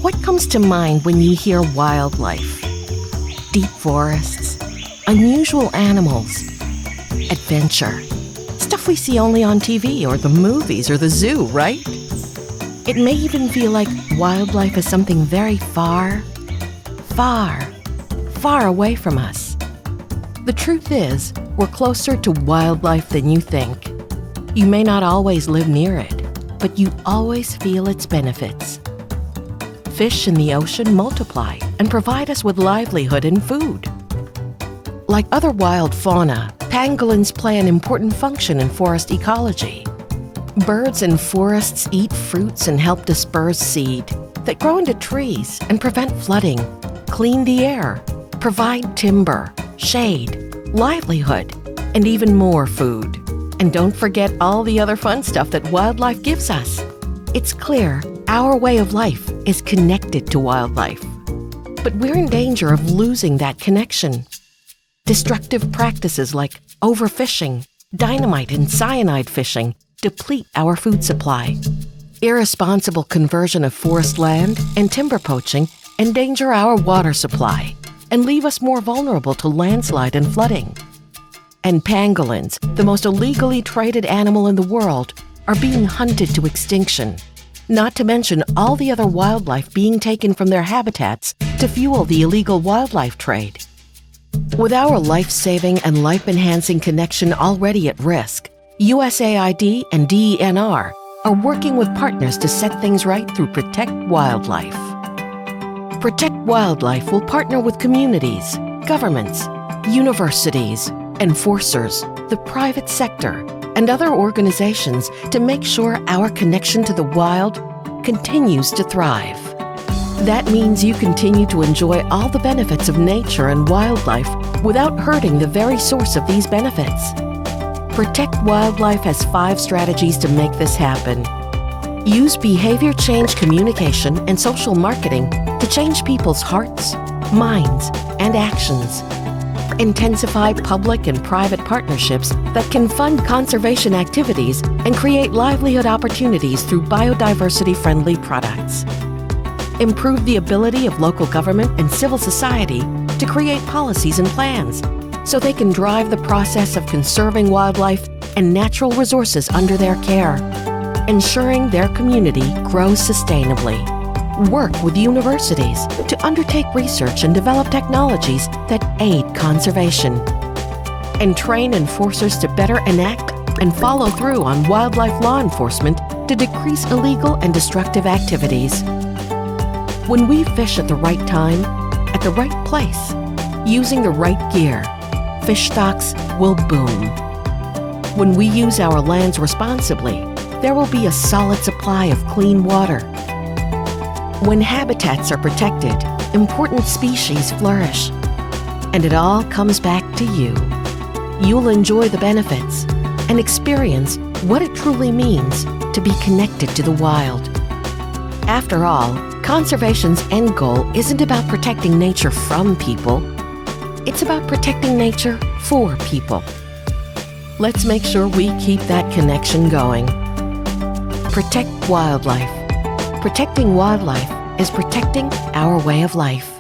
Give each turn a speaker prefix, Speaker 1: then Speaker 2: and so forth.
Speaker 1: What comes to mind when you hear wildlife? Deep forests, unusual animals, adventure. Stuff we see only on TV or the movies or the zoo, right? It may even feel like wildlife is something very far, far, far away from us. The truth is, we're closer to wildlife than you think. You may not always live near it, but you always feel its benefits. Fish in the ocean multiply and provide us with livelihood and food. Like other wild fauna, pangolins play an important function in forest ecology. Birds in forests eat fruits and help disperse seed that grow into trees and prevent flooding, clean the air, provide timber, shade, livelihood, and even more food. And don't forget all the other fun stuff that wildlife gives us. It's clear our way of life is connected to wildlife. But we're in danger of losing that connection. Destructive practices like overfishing, dynamite and cyanide fishing deplete our food supply. Irresponsible conversion of forest land and timber poaching endanger our water supply and leave us more vulnerable to landslide and flooding. And pangolins, the most illegally traded animal in the world, are being hunted to extinction. Not to mention all the other wildlife being taken from their habitats to fuel the illegal wildlife trade. With our life-saving and life-enhancing connection already at risk, USAID and DENR are working with partners to set things right through Protect Wildlife. Protect Wildlife will partner with communities, governments, universities, enforcers, the private sector, and other organizations to make sure our connection to the wild continues to thrive. That means you continue to enjoy all the benefits of nature and wildlife without hurting the very source of these benefits. Protect Wildlife has 5 strategies to make this happen. Use behavior change communication and social marketing to change people's hearts, minds, and actions. Intensify public and private partnerships that can fund conservation activities and create livelihood opportunities through biodiversity-friendly products. Improve the ability of local government and civil society to create policies and plans so they can drive the process of conserving wildlife and natural resources under their care, ensuring their community grows sustainably. Work with universities to undertake research and develop technologies that aid conservation. And train enforcers to better enact and follow through on wildlife law enforcement to decrease illegal and destructive activities. When we fish at the right time, at the right place, using the right gear, fish stocks will boom. When we use our lands responsibly, there will be a solid supply of clean water. When habitats are protected, important species flourish. And it all comes back to you. You'll enjoy the benefits and experience what it truly means to be connected to the wild. After all, conservation's end goal isn't about protecting nature from people. It's about protecting nature for people. Let's make sure we keep that connection going. Protect wildlife. Protecting wildlife is protecting our way of life.